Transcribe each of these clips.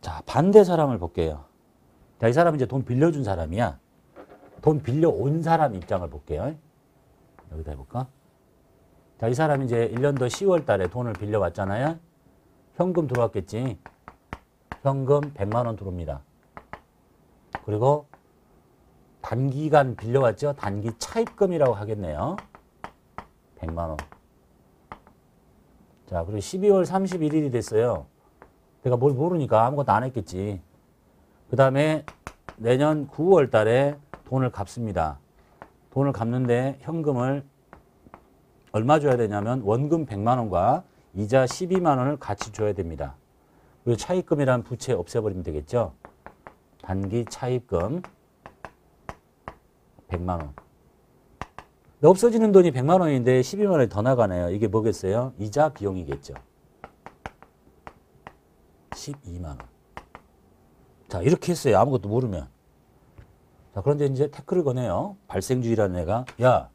자, 반대 사람을 볼게요. 자, 이 사람은 이제 돈 빌려준 사람이야. 돈 빌려온 사람 입장을 볼게요. 여기다 해볼까? 자, 이 사람이 이제 1년도 10월 달에 돈을 빌려왔잖아요. 현금 들어왔겠지. 현금 100만 원 들어옵니다. 그리고 단기간 빌려왔죠. 단기 차입금이라고 하겠네요. 100만 원. 자, 그리고 12월 31일이 됐어요. 내가 뭘 모르니까 아무것도 안 했겠지. 그 다음에 내년 9월 달에 돈을 갚습니다. 돈을 갚는데 현금을 얼마 줘야 되냐면 원금 100만 원과 이자 12만 원을 같이 줘야 됩니다. 그리고 차입금이라는 부채 없애버리면 되겠죠. 단기 차입금 100만 원. 없어지는 돈이 100만 원인데 12만 원이 더 나가네요. 이게 뭐겠어요? 이자 비용이겠죠. 12만 원. 자, 이렇게 했어요. 아무것도 모르면. 자, 그런데 이제 태클을 거네요. 발생주의라는 애가. 야,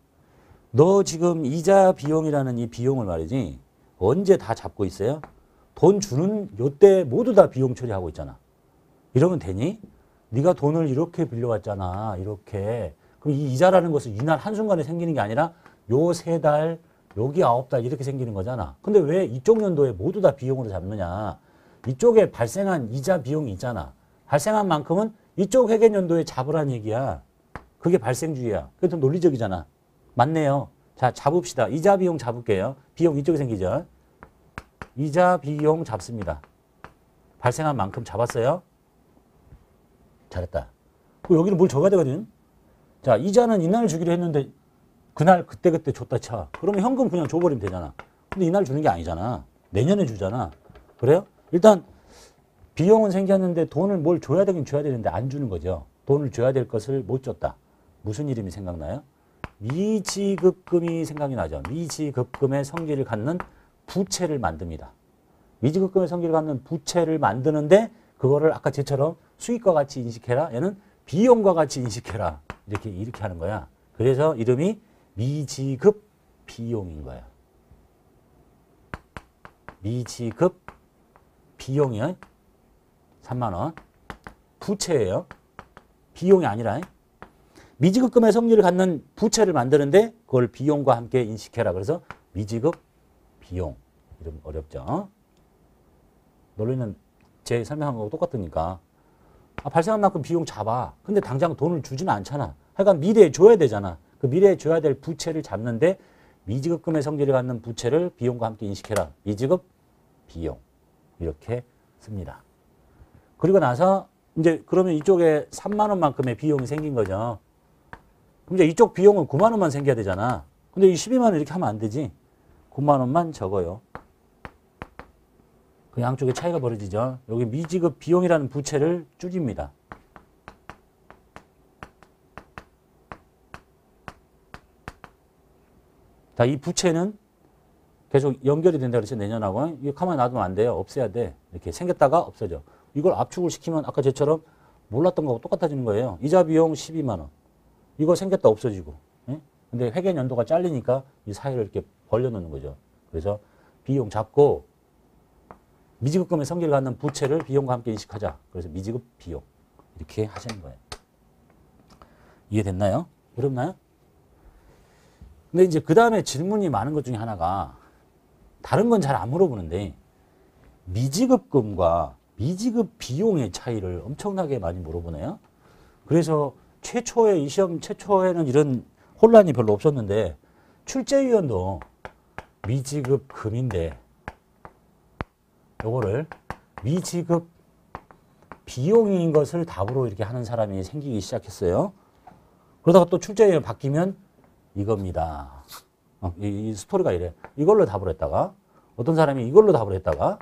너 지금 이자 비용이라는 이 비용을 말이지. 언제 다 잡고 있어요? 돈 주는 요때 모두 다 비용 처리하고 있잖아. 이러면 되니? 네가 돈을 이렇게 빌려왔잖아. 이렇게. 그럼 이 이자라는 것은 이날 한순간에 생기는 게 아니라 요 3달, 여기 9달 이렇게 생기는 거잖아. 근데 왜 이쪽 연도에 모두 다 비용으로 잡느냐. 이쪽에 발생한 이자 비용이 있잖아. 발생한 만큼은 이쪽 회계연도에 잡으란 얘기야. 그게 발생주의야. 그게 좀 논리적이잖아. 맞네요. 자, 잡읍시다. 이자 비용 잡을게요. 비용 이쪽에 생기죠. 이자 비용 잡습니다. 발생한 만큼 잡았어요. 잘했다. 여기는 뭘 적어야 되거든. 자, 이자는 이날 주기로 했는데 그날 그때 줬다 쳐. 그러면 현금 그냥 줘버리면 되잖아. 근데 이날 주는 게 아니잖아. 내년에 주잖아. 그래요? 일단 비용은 생겼는데 돈을 뭘 줘야 되긴 줘야 되는데 안 주는 거죠. 돈을 줘야 될 것을 못 줬다. 무슨 이름이 생각나요? 미지급금이 생각이 나죠. 미지급금의 성질을 갖는 부채를 만듭니다. 미지급금의 성질을 갖는 부채를 만드는데 그거를 아까 쟤처럼 수익과 같이 인식해라. 얘는 비용과 같이 인식해라. 이렇게 하는 거야. 그래서 이름이 미지급 비용인 거야. 미지급 비용이요. 3만 원. 부채예요. 비용이 아니라. 미지급금의 성질을 갖는 부채를 만드는데 그걸 비용과 함께 인식해라. 그래서 미지급 비용. 이름 어렵죠. 논리는 제 설명한 거하고 똑같으니까. 발생한 만큼 비용 잡아. 근데 당장 돈을 주지는 않잖아. 하여간 미래에 줘야 되잖아. 그 미래에 줘야 될 부채를 잡는데 미지급금의 성질을 갖는 부채를 비용과 함께 인식해라. 미지급 비용. 이렇게 씁니다. 그리고 나서 이제 그러면 이쪽에 3만 원만큼의 비용이 생긴 거죠. 그럼 이제 이쪽 비용은 9만 원만 생겨야 되잖아. 근데 이 12만 원 이렇게 하면 안 되지. 9만 원만 적어요. 그 양쪽에 차이가 벌어지죠. 여기 미지급 비용이라는 부채를 줄입니다. 자, 이 부채는 계속 연결이 된다 그랬죠. 내년하고. 이거 가만히 놔두면 안 돼요. 없애야 돼. 이렇게 생겼다가 없어져. 이걸 압축을 시키면 아까 저처럼 몰랐던 거하고 똑같아지는 거예요. 이자 비용 12만 원. 이거 생겼다 없어지고. 예? 근데 회계 연도가 잘리니까 이 사이를 이렇게 벌려놓는 거죠. 그래서 비용 잡고 미지급금의 성질을 갖는 부채를 비용과 함께 인식하자. 그래서 미지급 비용. 이렇게 하시는 거예요. 이해됐나요? 어렵나요? 근데 이제 그 다음에 질문이 많은 것 중에 하나가 다른 건 잘 안 물어보는데 미지급금과 미지급 비용의 차이를 엄청나게 많이 물어보네요. 그래서 이 시험 최초에는 이런 혼란이 별로 없었는데 출제위원도 미지급금인데 요거를 미지급 비용인 것을 답으로 이렇게 하는 사람이 생기기 시작했어요. 그러다가 또 출제위원 바뀌면 이겁니다. 이 스토리가 이래. 이걸로 답을 했다가 어떤 사람이 이걸로 답을 했다가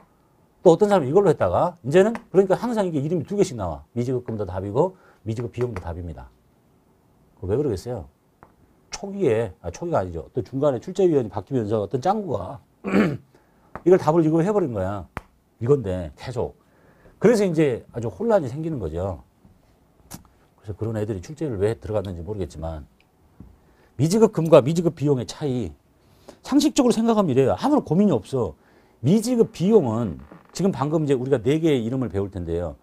또 어떤 사람이 이걸로 했다가 이제는 그러니까 항상 이게 이름이 2개씩 나와. 미지급금도 답이고 미지급 비용도 답입니다. 왜 그러겠어요? 초기가 아니죠. 또 중간에 출제위원이 바뀌면서 어떤 짱구가 이걸 답을 이거 해버린 거야. 이건데 계속. 그래서 이제 아주 혼란이 생기는 거죠. 그래서 그런 애들이 출제를 왜 들어갔는지 모르겠지만 미지급금과 미지급 비용의 차이 상식적으로 생각하면 이래요. 아무런 고민이 없어. 미지급 비용은 지금 방금 이제 우리가 네 개의 이름을 배울 텐데요.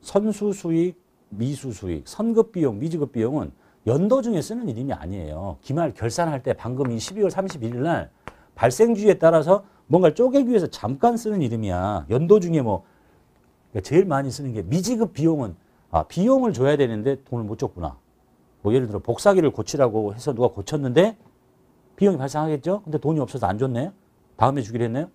선수 수익, 미수 수익, 선급 비용, 미지급 비용은 연도 중에 쓰는 이름이 아니에요. 기말 결산할 때 방금 이 12월 31일 날 발생주에 따라서 뭔가를 쪼개기 위해서 잠깐 쓰는 이름이야. 연도 중에 뭐 제일 많이 쓰는 게 미지급 비용은 비용을 줘야 되는데 돈을 못 줬구나. 뭐 예를 들어 복사기를 고치라고 해서 누가 고쳤는데 비용이 발생하겠죠? 근데 돈이 없어서 안 줬네. 다음에 주기로 했네요.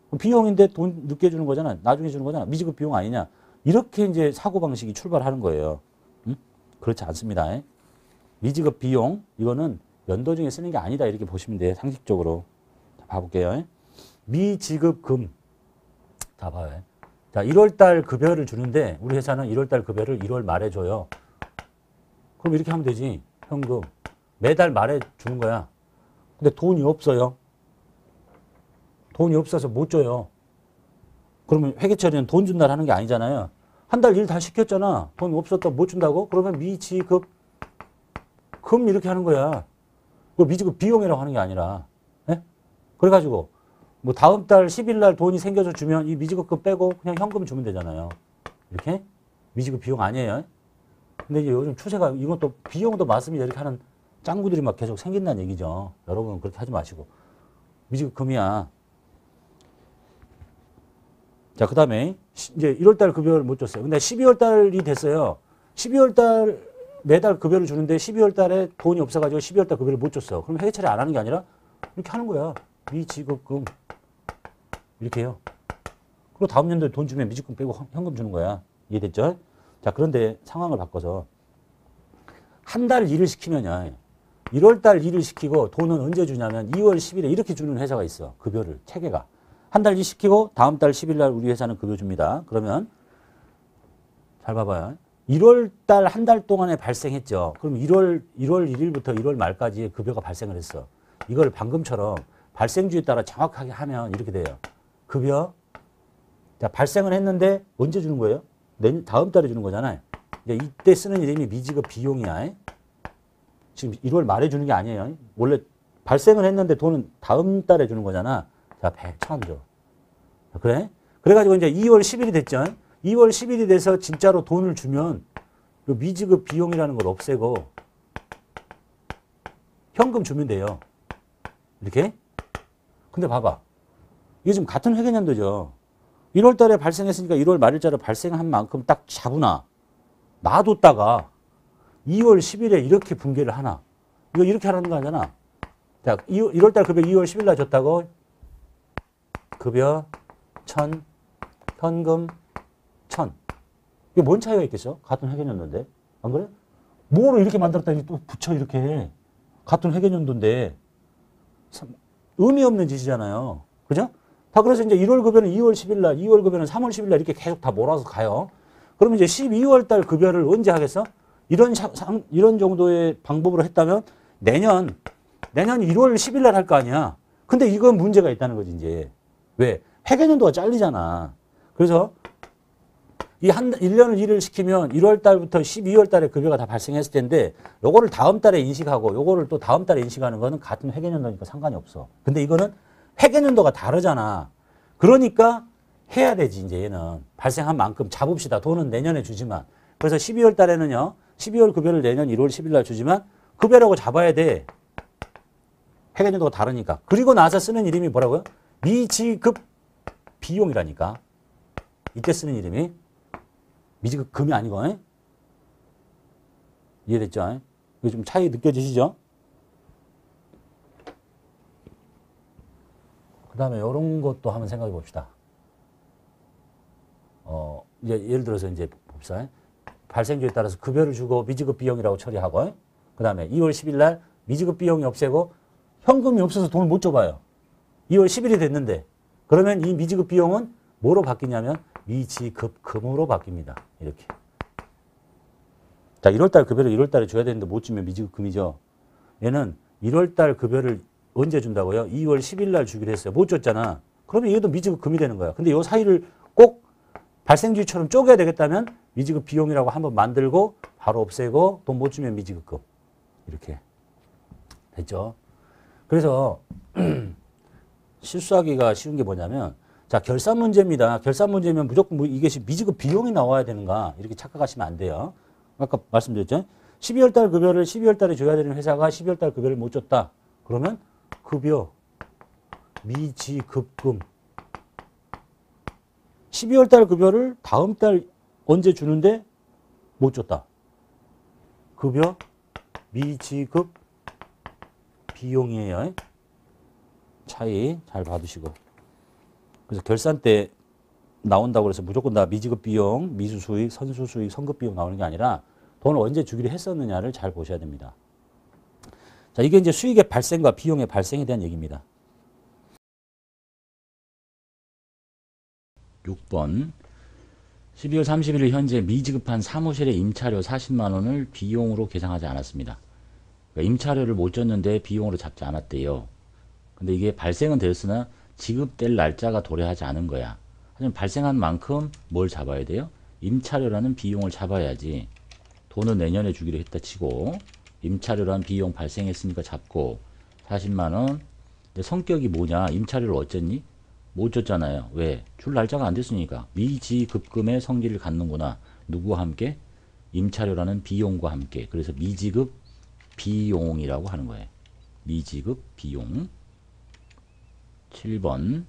그럼 비용인데 돈 늦게 주는 거잖아. 나중에 주는 거잖아. 미지급 비용 아니냐. 이렇게 이제 사고방식이 출발하는 거예요. 응? 그렇지 않습니다. 미지급 비용, 이거는 연도 중에 쓰는 게 아니다. 이렇게 보시면 돼요. 상식적으로. 자, 봐볼게요. 미지급금. 자, 봐요. 자, 1월달 급여를 주는데 우리 회사는 1월달 급여를 1월 말에 줘요. 그럼 이렇게 하면 되지. 현금. 매달 말에 주는 거야. 근데 돈이 없어요. 돈이 없어서 못 줘요. 그러면 회계처리는 돈 준다 하는 게 아니잖아요. 한 달 일 다 시켰잖아. 돈 없었다 못 준다고? 그러면 미지급 금 이렇게 하는 거야. 그 미지급 비용이라고 하는 게 아니라. 네? 그래가지고 뭐 다음 달 10일 날 돈이 생겨서 주면 이 미지급금 빼고 그냥 현금 주면 되잖아요. 이렇게? 미지급 비용 아니에요. 근데 이제 요즘 추세가 이것도 비용도 맞습니다. 이렇게 하는 짱구들이 막 계속 생긴다는 얘기죠. 여러분은 그렇게 하지 마시고. 미지급금이야. 자, 그 다음에 이제 1월달 급여를 못 줬어요. 근데 12월달이 됐어요. 12월달 매달 급여를 주는데 12월달에 돈이 없어가지고 12월달 급여를 못 줬어. 그럼 회계 처리 안 하는 게 아니라 이렇게 하는 거야. 미지급금 이렇게 해요. 그리고 다음 연도에 돈 주면 미지급금 빼고 현금 주는 거야. 이해됐죠? 자, 그런데 상황을 바꿔서 한 달 일을 시키면요. 1월달 일을 시키고 돈은 언제 주냐면 2월 10일에 이렇게 주는 회사가 있어. 급여를 체계가. 한 달 일 시키고 다음 달 10일 날 우리 회사는 급여 줍니다. 그러면 잘 봐봐요. 1월 달 한 달 동안에 발생했죠. 그럼 1월 1일부터 1월 말까지 급여가 발생을 했어. 이걸 방금처럼 발생주에 따라 정확하게 하면 이렇게 돼요. 급여. 자, 발생을 했는데 언제 주는 거예요? 다음 달에 주는 거잖아요. 이제 이때 쓰는 이름이 미지급 비용이야. 지금 1월 말에 주는 게 아니에요. 원래 발생을 했는데 돈은 다음 달에 주는 거잖아. 자, 100천 줘. 그래? 그래가지고 이제 2월 10일이 됐죠. 2월 10일이 돼서 진짜로 돈을 주면 미지급 비용이라는 걸 없애고 현금 주면 돼요. 이렇게? 근데 봐봐. 이게 지금 같은 회계연도죠. 1월 달에 발생했으니까 1월 말일자로 발생한 만큼 딱 잡으나 놔뒀다가 2월 10일에 이렇게 분개를 하나. 이거 이렇게 하라는 거 아니잖아. 자, 1월 달 급여 2월 10일 날 줬다고 급여 1,000, 현금 1,000. 이게 뭔 차이가 있겠어? 같은 회계연도인데. 안 그래? 뭐로 이렇게 만들었다니 또 붙여 이렇게. 같은 회계연도인데. 의미 없는 짓이잖아요. 그죠? 다 그래서 이제 1월 급여는 2월 10일 날, 2월 급여는 3월 10일 날 이렇게 계속 다 몰아서 가요. 그러면 이제 12월 달 급여를 언제 하겠어? 이런 정도의 방법으로 했다면 내년 1월 10일 날 할 거 아니야. 근데 이건 문제가 있다는 거지, 이제. 왜? 회계연도가 잘리잖아. 그래서 이 1년을 일을 시키면 1월 달부터 12월 달에 급여가 다 발생했을 텐데 요거를 다음 달에 인식하고 요거를 또 다음 달에 인식하는 거는 같은 회계연도니까 상관이 없어. 근데 이거는 회계연도가 다르잖아. 그러니까 해야 되지, 이제 얘는. 발생한 만큼 잡읍시다. 돈은 내년에 주지만. 그래서 12월 달에는요. 12월 급여를 내년 1월 10일 날 주지만 급여라고 잡아야 돼. 회계연도가 다르니까. 그리고 나서 쓰는 이름이 뭐라고요? 미지급 비용이라니까. 이때 쓰는 이름이 미지급 금이 아니고. 에? 이해됐죠? 이거 좀 차이 느껴지시죠? 그 다음에 이런 것도 한번 생각해 봅시다. 이제 예를 들어서 이제 봅시다. 발생주에 따라서 급여를 주고 미지급 비용이라고 처리하고, 그 다음에 2월 10일 날 미지급 비용이 없애고 현금이 없어서 돈을 못 줘봐요. 2월 10일이 됐는데 그러면 이 미지급 비용은 뭐로 바뀌냐면 미지급금으로 바뀝니다. 이렇게. 자, 1월달 급여를 1월달에 줘야 되는데 못 주면 미지급금이죠. 얘는 1월달 급여를 언제 준다고요? 2월 10일 날 주기로 했어요. 못 줬잖아. 그러면 얘도 미지급금이 되는 거야. 근데 이 사이를 꼭 발생주의처럼 쪼개야 되겠다면 미지급 비용이라고 한번 만들고 바로 없애고 돈 못 주면 미지급금. 이렇게. 됐죠? 그래서 실수하기가 쉬운 게 뭐냐면, 자, 결산 문제입니다. 결산 문제면 무조건 뭐 이것이 미지급 비용이 나와야 되는가 이렇게 착각하시면 안 돼요. 아까 말씀드렸죠. 12월 달 급여를 12월 달에 줘야 되는 회사가 12월 달 급여를 못 줬다. 그러면 급여 미지급금 12월 달 급여를 다음 달 언제 주는데 못 줬다. 급여 미지급 비용이에요. 차이 잘 받으시고. 그래서 결산 때 나온다고 해서 무조건 다 미지급 비용, 미수 수익, 선수 수익, 선급 비용 나오는 게 아니라 돈을 언제 주기로 했었느냐를 잘 보셔야 됩니다. 자, 이게 이제 수익의 발생과 비용의 발생에 대한 얘기입니다. 6번 12월 31일 현재 미지급한 사무실의 임차료 40만 원을 비용으로 계상하지 않았습니다. 그러니까 임차료를 못 줬는데 비용으로 잡지 않았대요. 근데 이게 발생은 되었으나 지급될 날짜가 도래하지 않은 거야. 하지만 발생한 만큼 뭘 잡아야 돼요? 임차료라는 비용을 잡아야지. 돈은 내년에 주기로 했다 치고 임차료라는 비용 발생했으니까 잡고 40만 원. 근데 성격이 뭐냐? 임차료를 어쨌니? 못 줬잖아요. 왜? 줄 날짜가 안 됐으니까. 미지급금의 성질을 갖는구나. 누구와 함께? 임차료라는 비용과 함께. 그래서 미지급 비용이라고 하는 거예요. 미지급 비용. 7번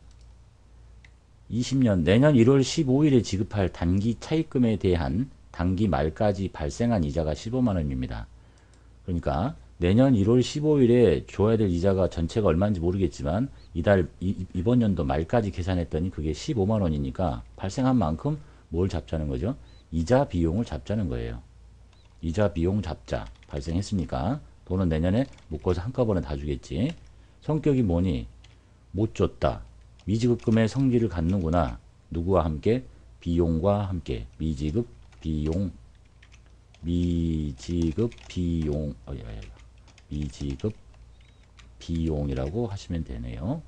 20년 내년 1월 15일에 지급할 단기 차입금에 대한 단기 말까지 발생한 이자가 15만 원입니다. 그러니까 내년 1월 15일에 줘야 될 이자가 전체가 얼마인지 모르겠지만 이번 연도 말까지 계산했더니 그게 15만 원이니까 발생한 만큼 뭘 잡자는 거죠? 이자 비용을 잡자는 거예요. 이자 비용 잡자. 발생했으니까 돈은 내년에 묶어서 한꺼번에 다 주겠지. 성격이 뭐니? 못 줬다. 미지급금의 성질을 갖는구나. 누구와 함께? 비용과 함께. 미지급 비용. 미지급 비용. 미지급 비용이라고 하시면 되네요.